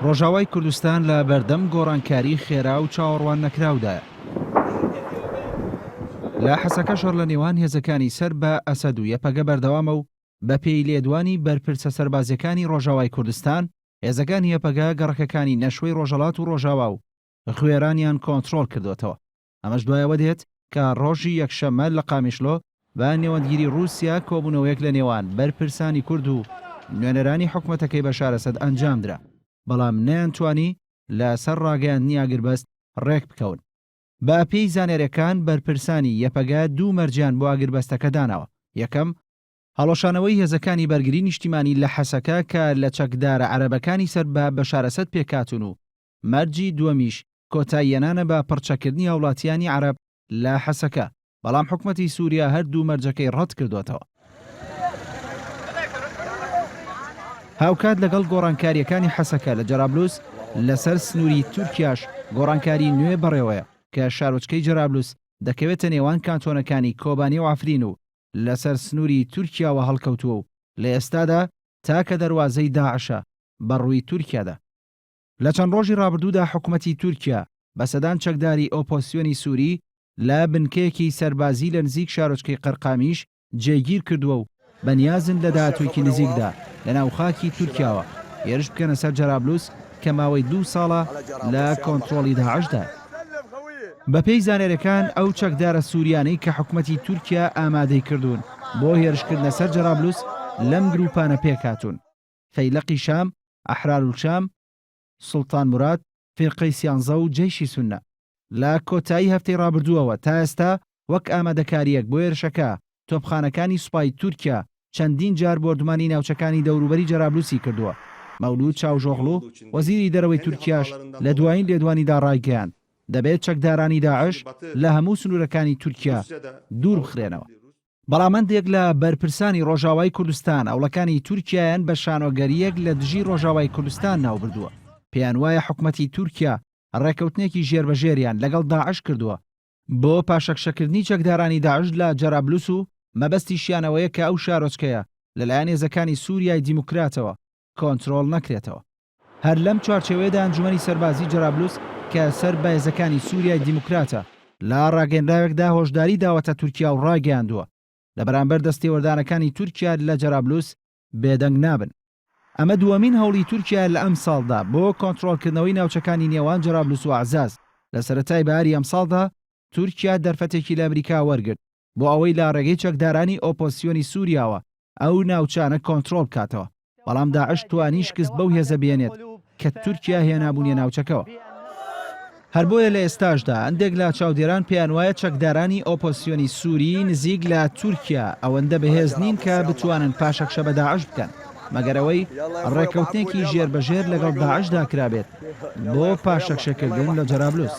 ڕۆژاوای کوردستان لە بەردەم گۆڕانکاری خێرا و چاوەڕوان نەکراودایە. لە حەسەکە شەڕ لە نێوان هێزەکانی سەر بە ئەسەد و یەپەگە بەردەوامە و بە پێی لێدوانی بەرپرسە سەربازیەکانی ڕۆژاوای کوردستان هێزەکانی یەپەگە گەڕەکەکانی نەشوەی ڕۆژهەڵات و ڕۆژاوا و خوێرانیان کۆنتڕۆڵ کردوێتەوە. ئەمەش دوایەوە دێت کە ڕۆژی یەکشەممە لە قامیشلۆ بە نێوەندگیری رووسیا کۆبوونەوەیەک لە نێوان بەرپرسانی کورد و نوێنەرانی حکوومەتەکەی بەشار ئەسەد ئەنجامدرا، بەڵام نەیانتوانی لە سەر ڕاگەیاندنی ئاگربەست ڕێک بکەون. بە پێی زانێرەکان بەرپرسانی یەپەگە دوو مەرجیان بۆ ئاگربەستەکە داناوە. یەکەم هەڵۆشانەوەی هێزەکانی بەرگری نیشتیمانی لە حەسەکە کە لە چەکدارە عەرەبەکانی سەر بە بەشار ئەسەد پێکاتون و مەرجی دووەمیش کۆتاییەنانە بە پڕچەکردنی هاوڵاتیانی عەرەب لە حەسەکە، بەڵام حکوومەتی سووریا هەردوو مەرجەکەی ڕەت کردوێتەوە. هاوکات لەگەڵ گۆڕانکاریەکانی حەسەکە لە جەرابلوس لەسەر سنووری تورکیاش گۆڕانکاری نوێ بەڕێوەیە کە شارۆچکەی جەرابلوس دەکەوێتە نێوان کانتۆنەکانی کۆبانی و ئافرین و لەسەر سنووری تورکیاوە هەڵکەوتووە و لە ئێستادا تاکە دەواازەی داعشە بەڕووی تورکیادا. لە چەند ڕۆژی ڕابردوودا حکوومەتی تورکیا بە سەدان چەکداری ئۆپۆسیۆنی سووری لە بنکەیەکی سەربازی لە نزیک شارۆچکەی قەرقامیش جێگیر کردووە و بەنیازن لە داهاتوویەکی نزیکدا لە ناوخاکی تورکیاوە هێرش بکەنە سەر جەرابلوس کە ماوەی 2 ساڵە لە کۆنتڕۆڵی داعشدا. بە پێی زانێرەکان ئەو چەکدارە سووریانەی کە حکوومەتی تورکیا ئامادەی کردوون بۆ هێرشکردنە سەر جەرابلوس لەم گروپانە پێکاتون: فەیلەقی شام، ئەحرارولشام، سوڵتان موراد، فێرقەی سیانزە و جەیشی سونە. لە کۆتایی هەفتەی ڕابردووەوە تا ئێستا وەک ئامادەکاریەک بۆ هێرشەکە تۆپخانەکانی سوپای تورکیا چەندین جار بۆردمانی ناوچەکانی دەوروبەری جەرابلوسی کردووە. مەولود چاوژۆغلو وەزیری دەرەوەی تورکیاش لە دوایین لێدوانیدا ڕایگەیاند دەبێت چەکدارانی داعش لە هەموو سنوورەکانی تورکیا دوور بخرێنەوە. بەڵامەندێک لە بەرپرسانی ڕۆژاوای کوردستان ئەوڵەکانی تورکیایان بە شانۆگەریەک لە دژی ڕۆژاوای کوردستان ناوبردووە. پێیان وایە حکوومەتی تورکیا ڕێکەوتنێکی ژێربەژێریان لەگەڵ داعش کردووە بۆ پاشەکشەکردنی چەکدارانی داعش لە جەرابلوس و مەبەستی شیانەوەیە کە ئەو شارۆچکەیە لەلایەن هێزەکانی سووریای دیموکراتەوە کۆنتڕۆڵ نەکرێتەوە. هەر لەم چوارچێوەیەدا ئەنجومەنی سەربازی جەرابلوس کە سەر بە هێزەکانی سووریای دیموکراتە لە ڕاگەیەندراوێکدا هۆشداری داوەتە تورکیا و ڕاگەیاندووە لە بەرامبەر دەستێوەردانەکانی تورکیا لە جەرابلوس بێدەنگ نابن. ئەمە دووەمین هەوڵی تورکیا لە ئەم ساڵدا بۆ کۆنتڕۆڵکردنەوەی ناوچەکانی نێوان جەرابلوس و عەزاز. لە سەرەتای بەهاری ئەم ساڵدا تورکیا دەرفەتێکی لە ئەمریکا وەرگرت بۆ ئەوەی لە ڕێگەی چەکدارانی ئۆپۆسیۆنی سووریاوە ئەو ناوچانە کۆنتڕۆڵ بکاتەوە، بەڵام داعش توانی شکست بەو هێزە بێنێت کە تورکیا هێنابوونیە ناوچەکەەوە. هەر بۆیە لە ئێستاشدا هەندێک لە چاودێران پێیان وایە چەکدارانی ئۆپۆسیۆنی سووری نزیک لە تورکیا ئەوەندە بەهێز نین کە بتوانن پاشەکشە بە داعش بکەن، مەگەرەوەی ڕێکەوتنێکی ژێربەژێر لەگەڵ داعشدا کرابێت بۆ پاشەکشەکردن لە جەرابلوس.